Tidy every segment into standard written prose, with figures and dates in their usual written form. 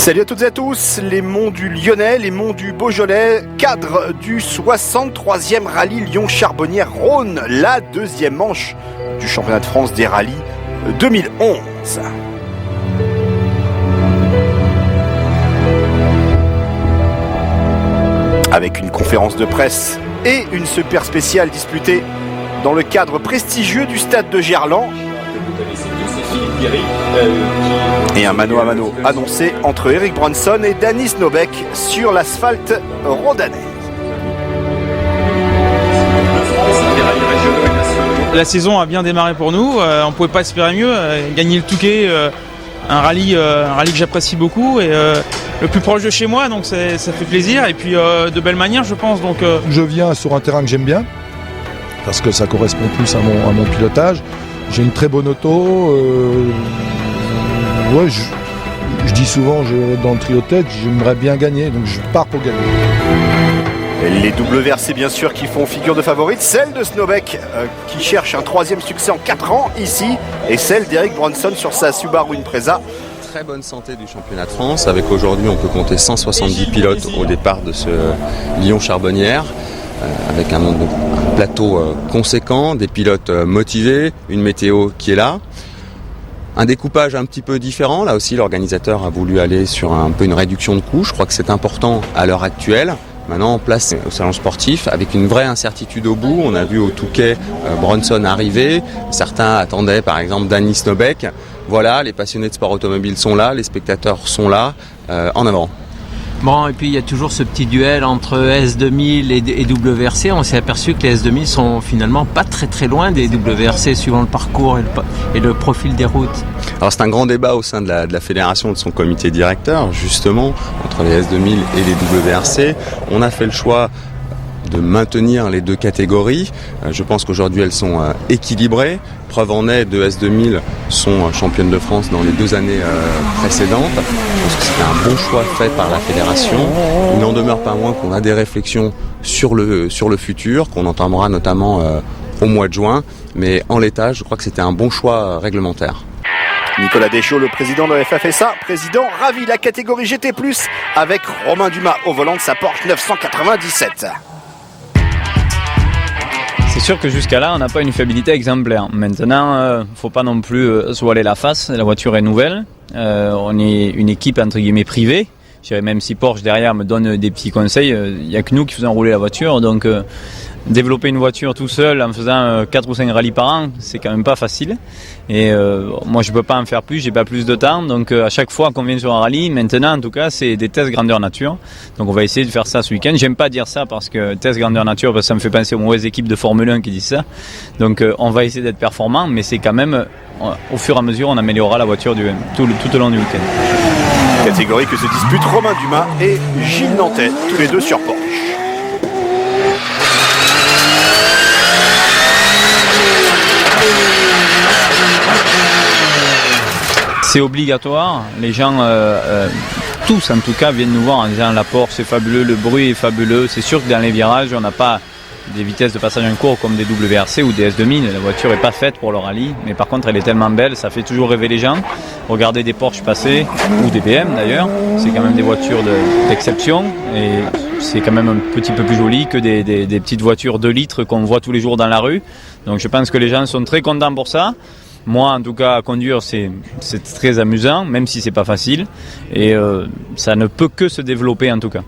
Salut à toutes et à tous, les monts du Lyonnais, les monts du Beaujolais, cadre du 63e rallye Lyon-Charbonnières-Rhône, la deuxième manche du championnat de France des rallyes 2011. Avec une conférence de presse et une super spéciale disputée dans le cadre prestigieux du stade de Gerland. Et un mano à mano annoncé entre Eric Brunson et Danny Snobek sur l'asphalte rhodanaise. La saison a bien démarré pour nous, on ne pouvait pas espérer mieux, gagner le Touquet, un rallye que j'apprécie beaucoup et le plus proche de chez moi, donc ça fait plaisir et puis de belle manière je pense. Donc, Je viens sur un terrain que j'aime bien parce que ça correspond plus à mon pilotage. J'ai une très bonne auto. Je dis souvent dans le trio tête, j'aimerais bien gagner, donc je pars pour gagner. Les WRC bien sûr qui font figure de favorite, celle de Snobek qui cherche un troisième succès en 4 ans ici, et celle d'Eric Brunson sur sa Subaru Impreza. Très bonne santé du championnat de France, avec aujourd'hui on peut compter 170 pilotes au départ de ce Lyon-Charbonnières, avec un plateau conséquent, des pilotes motivés, une météo qui est là. Un découpage un petit peu différent, là aussi l'organisateur a voulu aller sur un peu une réduction de coûts, je crois que c'est important à l'heure actuelle. Maintenant en place au salon sportif avec une vraie incertitude au bout. On a vu au Touquet Brunson arriver, certains attendaient par exemple Danny Snobek. Voilà, les passionnés de sport automobile sont là, les spectateurs sont là, en avant. Bon, et puis il y a toujours ce petit duel entre S2000 et WRC. On s'est aperçu que les S2000 sont finalement pas très loin des WRC suivant le parcours et le profil des routes. Alors c'est un grand débat au sein de la fédération, de son comité directeur, justement, entre les S2000 et les WRC. On a fait le choix de maintenir les deux catégories. Je pense qu'aujourd'hui elles sont équilibrées. Preuve en est, deux S2000 sont championnes de France dans les 2 années précédentes. Je pense que c'était un bon choix fait par la fédération. Il n'en demeure pas moins qu'on a des réflexions sur le futur, qu'on entamera notamment au mois de juin. Mais en l'état, je crois que c'était un bon choix réglementaire. Nicolas Deschaux, le président de la FFSA, président ravi, la catégorie GT+, avec Romain Dumas au volant de sa Porsche 997. c'est sûr que jusqu'à là on n'a pas une fiabilité exemplaire. Maintenant, faut pas non plus se voiler la face, la voiture est nouvelle, on est une équipe entre guillemets privée. Je dirais, même si Porsche derrière me donne des petits conseils, il n'y a que nous qui faisons rouler la voiture, donc développer une voiture tout seul en faisant 4 ou 5 rallyes par an, c'est quand même pas facile. Et moi je peux pas en faire plus, j'ai pas plus de temps, donc à chaque fois qu'on vient sur un rallye, maintenant en tout cas c'est des tests grandeur nature. Donc on va essayer de faire ça ce week-end. J'aime pas dire ça parce que test grandeur nature, parce que ça me fait penser aux mauvaises équipes de Formule 1 qui disent ça. Donc on va essayer d'être performant, mais c'est quand même au fur et à mesure on améliorera la voiture tout au long du week-end. Catégorie que se disputent Romain Dumas et Gilles Nantais, tous les deux sur Porsche. C'est obligatoire, les gens, tous en tout cas, viennent nous voir en disant la Porsche c'est fabuleux, le bruit est fabuleux. C'est sûr que dans les virages, on n'a pas des vitesses de passage en cours comme des WRC ou des S2000. La voiture n'est pas faite pour le rallye, mais par contre elle est tellement belle, ça fait toujours rêver les gens. Regardez des Porsche passer, ou des BM d'ailleurs, c'est quand même des voitures d'exception et c'est quand même un petit peu plus joli que des petites voitures 2 litres qu'on voit tous les jours dans la rue. Donc je pense que les gens sont très contents pour ça. Moi, en tout cas, à conduire, c'est très amusant, même si c'est pas facile. Et ça ne peut que se développer, en tout cas.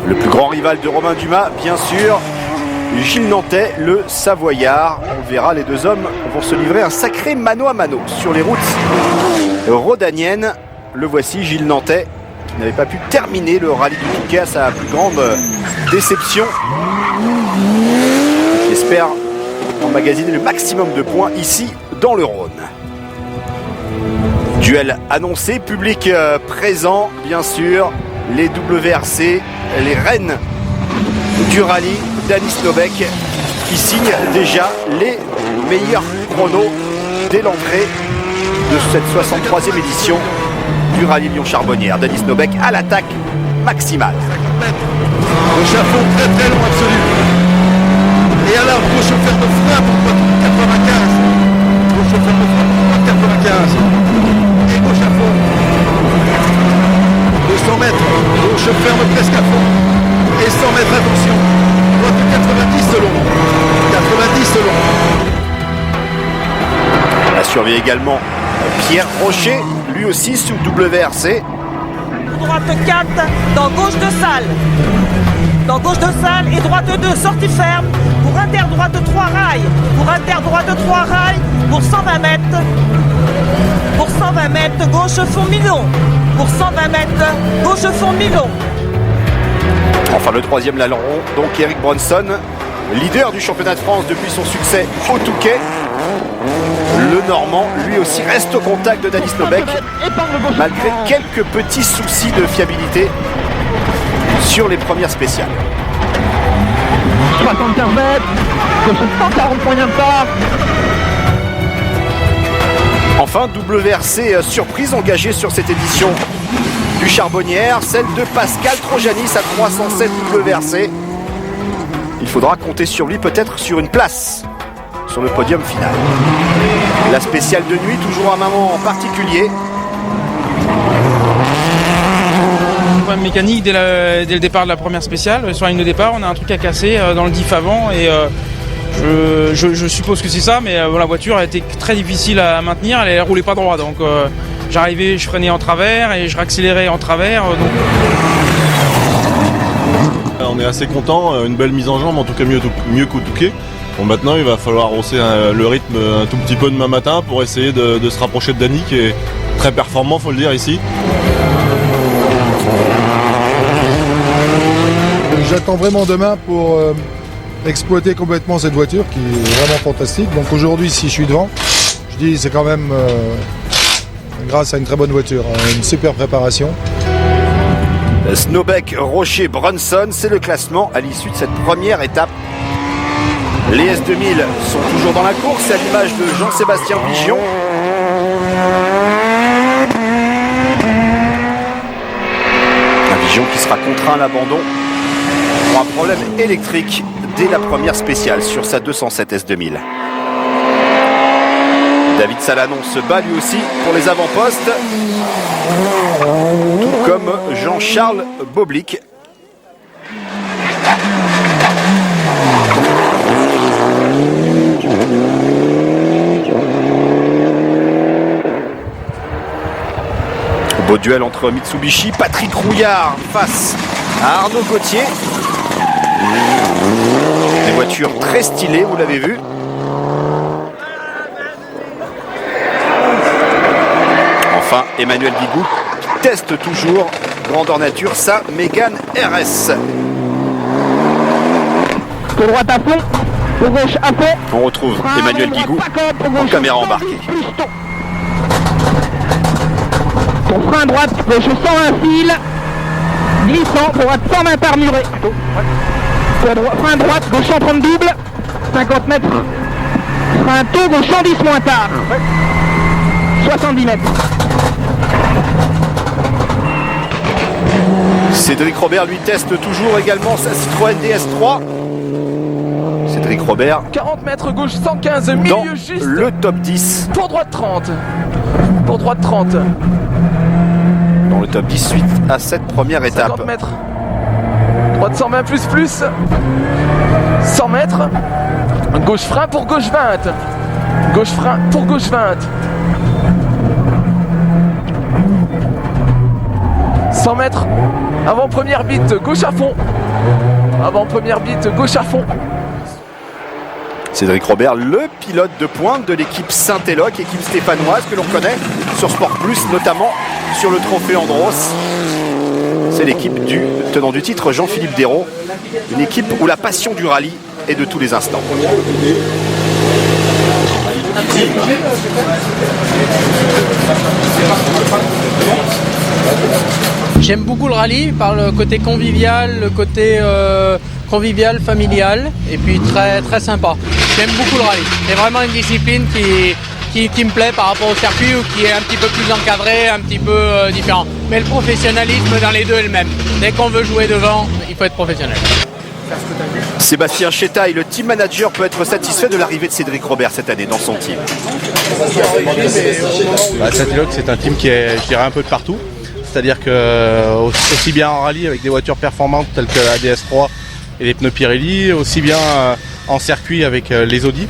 Le plus grand rival de Romain Dumas, bien sûr, Gilles Nantais, le Savoyard. On verra, les deux hommes vont se livrer un sacré mano à mano sur les routes rhodaniennes. Le voici, Gilles Nantais, qui n'avait pas pu terminer le rallye du Touquet à sa plus grande déception. Il espère emmagasiner le maximum de points ici dans le Rhône. Duel annoncé, public présent, bien sûr. Les WRC, les reines du rallye, Danis Nobek qui signe déjà les meilleurs chronos dès l'entrée de cette 63e édition du rallye Lyon-Charbonnières. Danis Nobek à l'attaque maximale. Le chapeau très très long absolu. Et alors, gros chauffeur de frein pour 95. Gros chauffeur de frein pour 95. Et gros chapeau. 200 mètres. Gros chauffeur de presque à fond. Et 100 mètres, attention. Droite de 90 selon. 90 selon. La surveille également Pierre Rocher, lui aussi sous WRC. Droite 4, dans gauche de salle. Dans gauche de salle et droite 2, sortie ferme. Pour inter droite 3 rails. Pour inter droite 3 rails. Pour 120 mètres. Pour 120 mètres, gauche fond Milon. Pour 120 mètres, gauche fond Milon. Enfin le troisième l'aileron, donc Eric Bronson, leader du championnat de France depuis son succès au Touquet. Le Normand, lui aussi, reste au contact de Danis Nobek, malgré quelques petits soucis de fiabilité sur les premières spéciales. 75 mètres, 140 moyens de part. Enfin, WRC surprise engagée sur cette édition du Charbonnières, celle de Pascal Trojanis à 307 WRC. Il faudra compter sur lui, peut-être sur une place sur le podium final. La spéciale de nuit, toujours un moment en particulier. Problème mécanique dès le départ de la première spéciale. Sur la ligne de départ, on a un truc à casser dans le diff avant et je suppose que c'est ça, mais la voiture a été très difficile à maintenir, elle roulait pas droit, donc j'arrivais, je freinais en travers et je réaccélérais en travers. On est assez content, une belle mise en jambe, en tout cas mieux qu'au Touquet. Bon, maintenant il va falloir hausser le rythme un tout petit peu demain matin pour essayer de se rapprocher de Dany qui est très performant, faut le dire ici. J'attends vraiment demain pour exploiter complètement cette voiture qui est vraiment fantastique. Donc aujourd'hui, si je suis devant, je dis c'est quand même grâce à une très bonne voiture, une super préparation. Snowbeck, Rocher, Brunson, c'est le classement à l'issue de cette première étape. Les S2000 sont toujours dans la course, à l'image de Jean-Sébastien Vigion. Un Vigion qui sera contraint à l'abandon pour un problème électrique dès la première spéciale sur sa 207 S2000. David Salanon se bat lui aussi pour les avant-postes, tout comme Jean-Charles Boblic. Beau duel entre Mitsubishi, Patrick Rouillard face à Arnaud Gauthier. Des voitures très stylées, vous l'avez vu. Enfin, Emmanuel Guigou qui teste toujours grandeur nature sa Mégane RS. Pour droite à fond, pour gauche à fond. On retrouve Emmanuel Guigou en caméra embarquée. Pour frein droite, gauche 101 fil. Glissant, pour droite 120 par muré. Frein droite, gauche 130 double. 50 mètres. Frein tôt, gauche 110 moins tard. 70 mètres. Cédric Robert lui teste toujours également sa Citroën DS3. Cédric Robert 40 mètres gauche 115, milieu dans juste. le top 10. Pour droite 30. Pour droite 30. Dans le top 10 suite à cette première étape. 50 mètres. Droite 120 plus. 100 mètres. Gauche frein pour gauche 20. Gauche frein pour gauche 20. 100 mètres. Avant première bite, gauche à fond. Avant première bite, gauche à fond. Cédric Robert, le pilote de pointe de l'équipe Saint-Éloque, équipe stéphanoise que l'on connaît sur Sport Plus, notamment sur le trophée Andros. C'est l'équipe du tenant du titre, Jean-Philippe Dérault. Une équipe où la passion du rallye est de tous les instants. J'aime beaucoup le rallye par le côté convivial, le côté convivial, familial et puis très, très sympa. J'aime beaucoup le rallye. C'est vraiment une discipline qui me plaît par rapport au circuit ou qui est un petit peu plus encadré, un petit peu différent. Mais le professionnalisme dans les deux est le même. Dès qu'on veut jouer devant, il faut être professionnel. Sébastien Chetaille, le team manager, peut être satisfait de l'arrivée de Cédric Robert cette année dans son team. Satelloc, c'est un team qui est, je dirais, un peu de partout. C'est-à-dire que aussi bien en rallye avec des voitures performantes telles que la DS3 et les pneus Pirelli, aussi bien en circuit avec les Audi.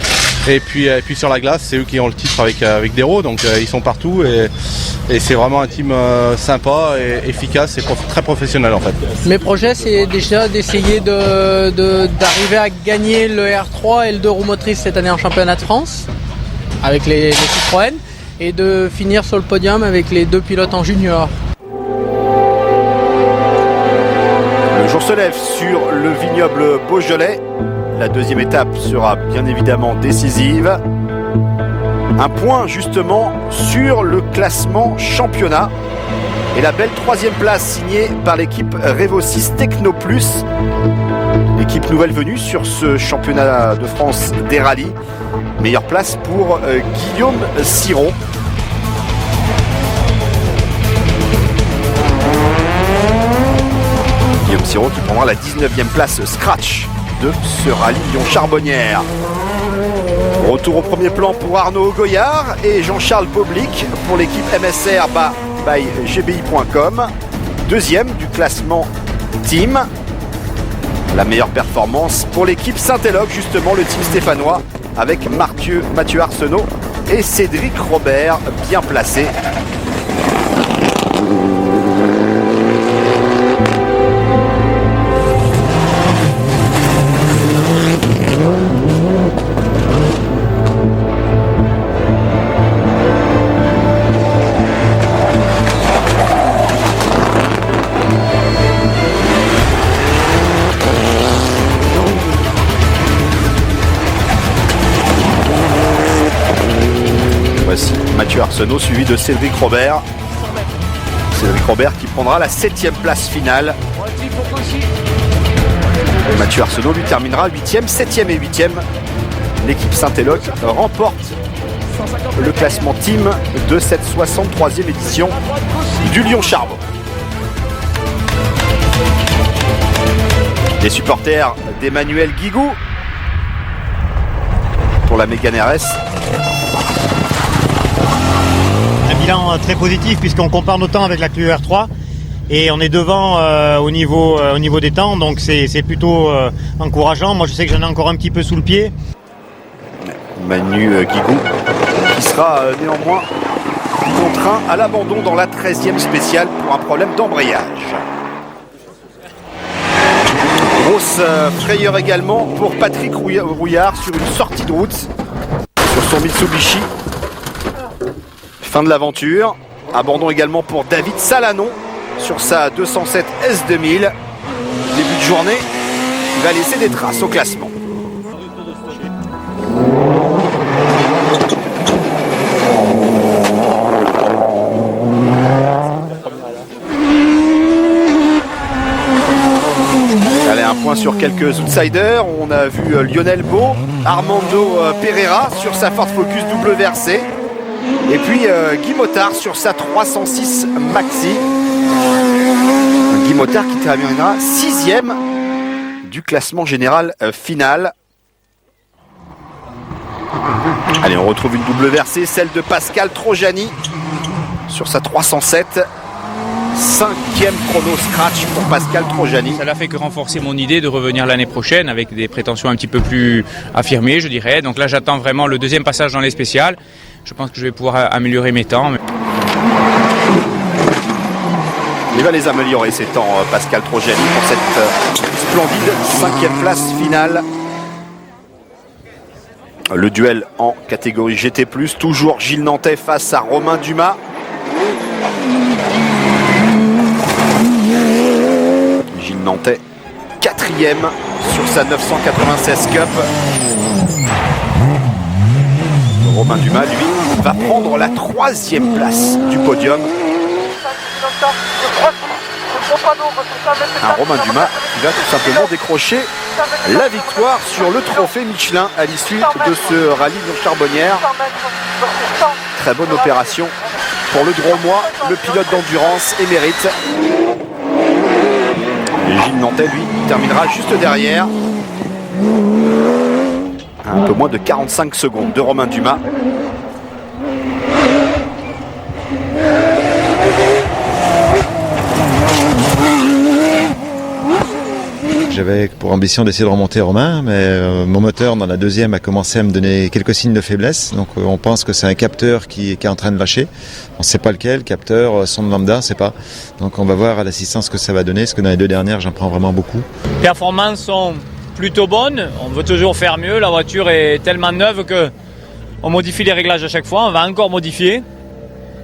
Et puis sur la glace, c'est eux qui ont le titre avec Dero, donc ils sont partout et c'est vraiment un team sympa et efficace et très professionnel en fait. Mes projets, c'est déjà d'essayer d'arriver à gagner le R3 et le 2 roues motrices cette année en championnat de France avec les Citroën et de finir sur le podium avec les 2 pilotes en junior. Le jour se lève sur le vignoble Beaujolais. La deuxième étape sera bien évidemment décisive. Un point justement sur le classement championnat. Et la belle troisième place signée par l'équipe Revo 6 Techno Plus. L'équipe nouvelle venue sur ce championnat de France des rallyes. Meilleure place pour Guillaume Siron. Guillaume Siron qui prendra la 19e place scratch de ce rallye Lyon-Charbonnières. Retour au premier plan pour Arnaud Goyard et Jean-Charles Boblic pour l'équipe MSR by gbi.com. Deuxième du classement team. La meilleure performance pour l'équipe Saint-Eloque, justement le team stéphanois, avec Mathieu Arsenault et Cédric Robert bien placés. Mathieu Arsenault suivi de Cédric Robert. Cédric Robert qui prendra la 7e place finale. Et Mathieu Arsenault lui terminera 8e, 7e et 8e. L'équipe Saint-Eloque remporte le classement team de cette 63e édition du Lyon-Charbon. Les supporters d'Emmanuel Guigou pour la Mégane RS. Un bilan très positif puisqu'on compare nos temps avec la Clio R3 et on est devant au niveau des temps, donc c'est plutôt encourageant. Moi je sais que j'en ai encore un petit peu sous le pied. Manu Guigou qui sera néanmoins contraint à l'abandon dans la 13e spéciale pour un problème d'embrayage. Grosse frayeur également pour Patrick Rouillard sur une sortie de route sur son Mitsubishi. Fin de l'aventure. Abandon également pour David Salanon sur sa 207 S2000. Début de journée, il va laisser des traces au classement. Allez, un point sur quelques outsiders. On a vu Lionel Beau, Armando Pereira sur sa Ford Focus WRC. Et puis Guy Mottard sur sa 306 Maxi. Guy Mottard qui terminera 6e du classement général final. Allez, on retrouve une WRC, celle de Pascal Trojani sur sa 307. 5e chrono scratch pour Pascal Trojani. Ça n'a fait que renforcer mon idée de revenir l'année prochaine avec des prétentions un petit peu plus affirmées, je dirais. Donc là, j'attends vraiment le deuxième passage dans les spéciales. Je pense que je vais pouvoir améliorer mes temps. Il va les améliorer ces temps, Pascal Trojani, pour cette splendide 5e place finale. Le duel en catégorie GT+, toujours Gilles Nantais face à Romain Dumas. Gilles Nantais, 4e sur sa 996 Cup. Romain Dumas, lui, va prendre la 3e place du podium. Un Romain Dumas qui va tout simplement décrocher la victoire sur le trophée Michelin à l'issue de ce rallye Lyon-Charbonnières. Très bonne opération pour le Dromois, le pilote d'endurance émérite. Et Gilles Nantais, lui, terminera juste derrière. Un peu moins de 45 secondes de Romain Dumas. J'avais pour ambition d'essayer de remonter Romain, mais mon moteur dans la 2e a commencé à me donner quelques signes de faiblesse. Donc on pense que c'est un capteur qui est en train de lâcher. On ne sait pas lequel, capteur, sonde lambda, on ne sait pas. Donc on va voir à l'assistance ce que ça va donner, parce que dans les 2 dernières, j'en prends vraiment beaucoup. Les performances sont plutôt bonnes. On veut toujours faire mieux. La voiture est tellement neuve qu'on modifie les réglages à chaque fois. On va encore modifier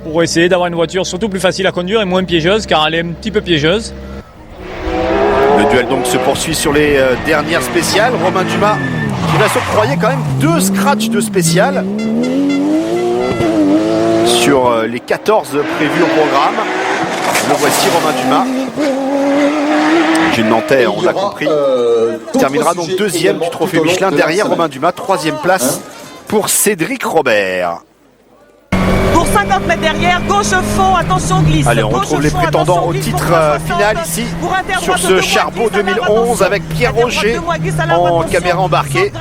pour essayer d'avoir une voiture surtout plus facile à conduire et moins piégeuse, car elle est un petit peu piégeuse. Le duel donc se poursuit sur les dernières spéciales. Romain Dumas qui va s'octroyer quand même 2 scratchs de spécial sur les 14 prévus au programme. Le voici, Romain Dumas. Gilles Nantais, on l'a compris, terminera donc 2e du trophée Michelin derrière Romain Dumas. 3e place pour Cédric Robert. Pour 50 mètres derrière, gauche fond, attention glisse. Allez, on retrouve les prétendants au titre final ici sur ce Charbot 2011 avec Pierre Rocher en caméra embarquée.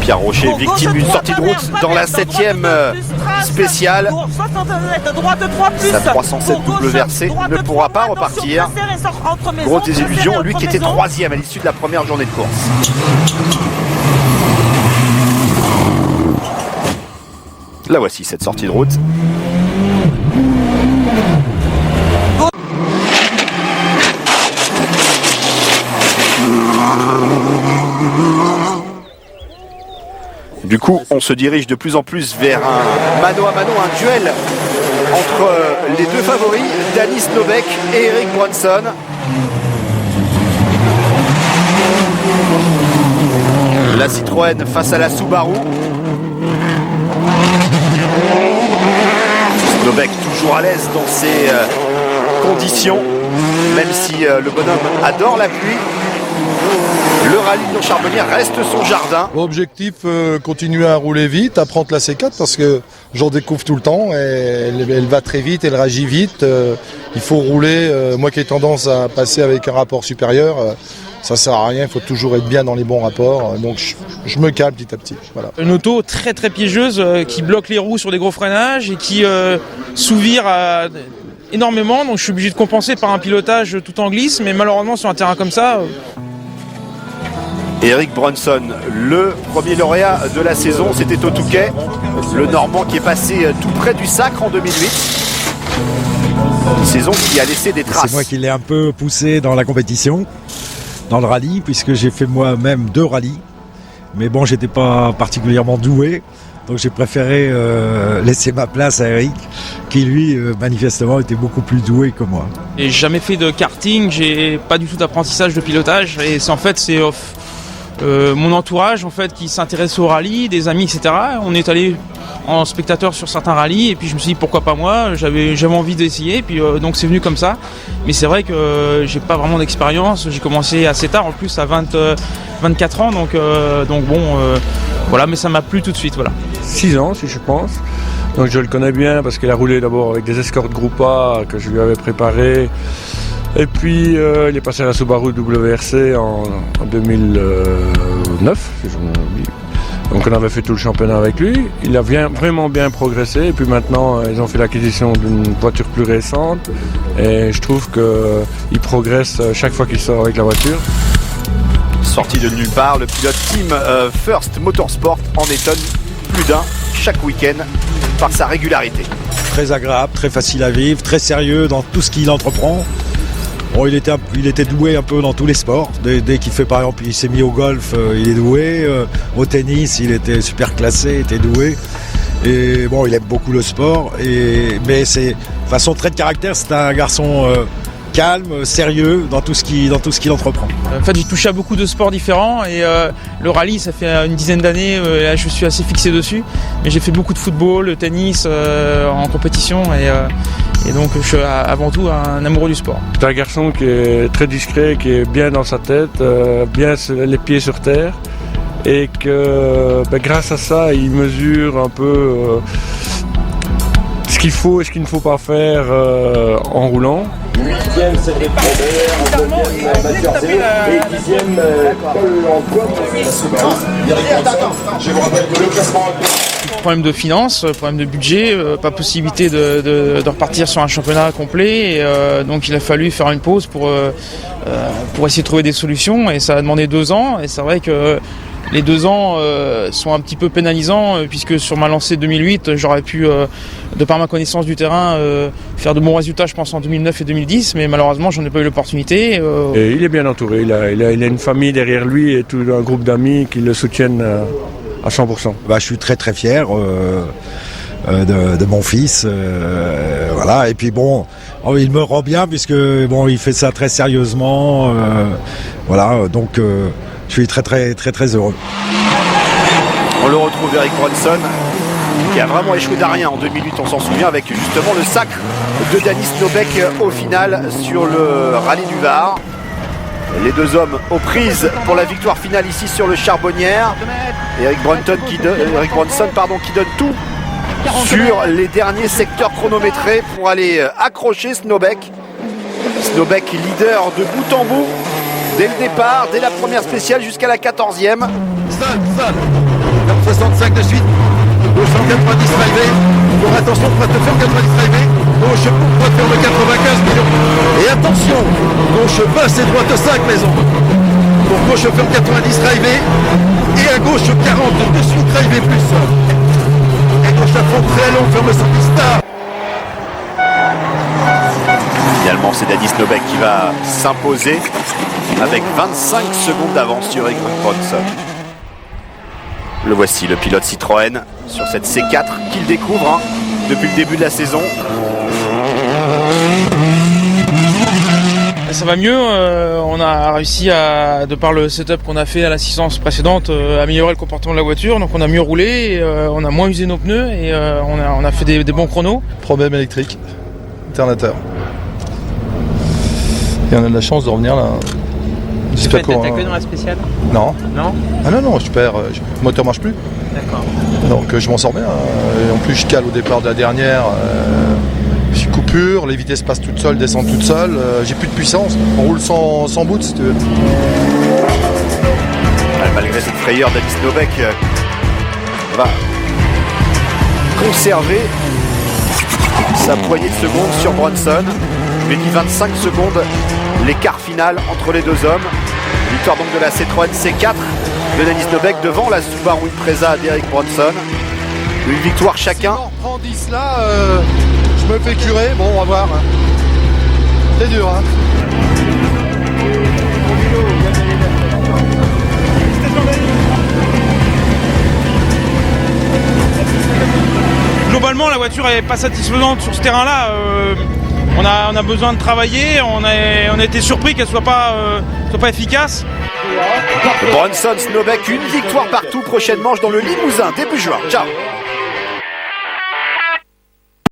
Pierre Rocher, victime d'une sortie de route dans la 7e spéciale. Sa 307 WRC ne pourra pas repartir. Grosse désillusion, lui qui était 3e à l'issue de la première journée de course. La voici, cette sortie de route. Du coup, on se dirige de plus en plus vers un mano à mano, un duel entre les 2 favoris, Danis Novek et Eric Brunson. La Citroën face à la Subaru. Novek toujours à l'aise dans ses conditions, même si le bonhomme adore la pluie. Le rallye Lyon-Charbonnières reste son jardin. Objectif, continuer à rouler vite, apprendre la C4 parce que j'en découvre tout le temps. Et elle va très vite, elle réagit vite. Il faut rouler. Moi qui ai tendance à passer avec un rapport supérieur, ça sert à rien. Il faut toujours être bien dans les bons rapports. Donc je me calme petit à petit. Voilà. Une auto très très piégeuse qui bloque les roues sur des gros freinages et qui sous-vire énormément. Donc je suis obligé de compenser par un pilotage tout en glisse. Mais malheureusement sur un terrain comme ça... Eric Brunson, le premier lauréat de la saison, c'était au Touquet, le Normand qui est passé tout près du Sacre en 2008. Une saison qui a laissé des traces. C'est moi qui l'ai un peu poussé dans la compétition, dans le rallye, puisque j'ai fait moi-même 2 rallyes. Mais bon, j'étais pas particulièrement doué, donc j'ai préféré laisser ma place à Eric, qui lui, manifestement, était beaucoup plus doué que moi. J'ai jamais fait de karting, j'ai pas du tout d'apprentissage de pilotage, et c'est mon entourage en fait qui s'intéresse au rallye, des amis, etc. On est allé en spectateur sur certains rallyes et puis je me suis dit pourquoi pas moi, j'avais envie d'essayer et puis donc c'est venu comme ça. Mais c'est vrai que j'ai pas vraiment d'expérience, j'ai commencé assez tard en plus à 24 ans donc bon voilà, mais ça m'a plu tout de suite, voilà. 6 ans si je pense. Donc je le connais bien parce qu'il a roulé d'abord avec des escortes groupe A que je lui avais préparées. Et puis il est passé à la Subaru WRC en 2009, si je me dis. Donc on avait fait tout le championnat avec lui. Il a vraiment bien progressé. Et puis maintenant, ils ont fait l'acquisition d'une voiture plus récente. Et je trouve qu'il progresse chaque fois qu'il sort avec la voiture. Sorti de nulle part, le pilote Team First Motorsport en étonne plus d'un chaque week-end par sa régularité. Très agréable, très facile à vivre, très sérieux dans tout ce qu'il entreprend. Bon, il était doué un peu dans tous les sports. Dès qu'il fait, par exemple, il s'est mis au golf, il est doué. Au tennis, il était super classé, il était doué. Et bon, il aime beaucoup le sport. Mais c'est façon trait de caractère, c'est un garçon calme, sérieux dans tout ce qu'il entreprend. En fait, j'ai touché à beaucoup de sports différents et le rallye, ça fait une dizaine d'années, là, je suis assez fixé dessus. Mais j'ai fait beaucoup de football, de tennis en compétition et donc je suis avant tout un amoureux du sport. C'est un garçon qui est très discret, qui est bien dans sa tête, bien les pieds sur terre. Et que grâce à ça, il mesure un peu ce qu'il faut et ce qu'il ne faut pas faire en roulant. 8e, Cédric Robert, 9e, Mathieu Arzéo et 10e, Paul-Antoine. Je vous rappelle que le classement... Problème de finances, problème de budget, pas possibilité de repartir sur un championnat complet. Et, donc il a fallu faire une pause pour essayer de trouver des solutions. Et ça a demandé 2 ans. Et c'est vrai que les 2 ans sont un petit peu pénalisants puisque sur ma lancée 2008, j'aurais pu, de par ma connaissance du terrain, faire de bons résultats, je pense, en 2009 et 2010. Mais malheureusement, j'en ai pas eu l'opportunité. Et il est bien entouré. Il a une famille derrière lui et tout un groupe d'amis qui le soutiennent à 100%. Je suis très très fier de mon fils. Voilà. Et puis bon, il me rend bien puisque bon, il fait ça très sérieusement. Voilà. Donc je suis très très très très heureux. On le retrouve, Eric Bronson, qui a vraiment échoué d'arrien en 2008, on s'en souvient, avec justement le sacre de Denis Nobek au final sur le rallye du Var. Les 2 hommes aux prises pour la victoire finale ici sur le Charbonnières. Eric Bronson qui donne tout sur les derniers secteurs chronométrés pour aller accrocher Snowbeck. Snowbeck leader de bout en bout dès le départ, dès la première spéciale jusqu'à la 14e. 65 de suite, gauche 190 drivé, pour attention, droite de faire 90 drivé, gauche droite faire le 95 millions, et attention, gauche basse et droite 5 maisons, pour gauche ferme 90 drivé, et à gauche 40 de suite drivé plus, et gauche à fond très long, ferme 110 star. Finalement, c'est Denis Nobek qui va s'imposer avec 25 secondes d'avance sur Eric Bronson. Le voici, le pilote Citroën, sur cette C4 qu'il découvre depuis le début de la saison. Ça va mieux, on a réussi de par le setup qu'on a fait à l'assistance précédente, améliorer le comportement de la voiture. Donc on a mieux roulé, et, on a moins usé nos pneus et on a fait des bons chronos. Problème électrique, alternateur. Et on a de la chance de revenir là. T'as que dans la spéciale? Non. Non? Ah non, le moteur marche plus. D'accord. Donc je m'en sors bien. Et en plus je cale au départ de la dernière. J'ai coupure, les vitesses passent toutes seules, descendent toutes seules. J'ai plus de puissance. On roule sans boot si tu veux. Malgré cette frayeur, Denis Nobek va conserver sa poignée de secondes sur Bronson. Je lui ai dit 25 secondes, l'écart final entre les 2 hommes. Victoire donc de la Citroën C4 de Denis Nobek devant la Subaru Impreza d'Eric Bronson. Une victoire chacun. Si on reprend 10 là, je me fais curer. Bon, on va voir. C'est dur, hein. Globalement, la voiture n'est pas satisfaisante sur ce terrain-là. On a besoin de travailler. On a été surpris qu'elle soit pas efficace. Bronson, Snowbeck, une victoire partout. Prochaine manche dans le Limousin, début juin. Ciao.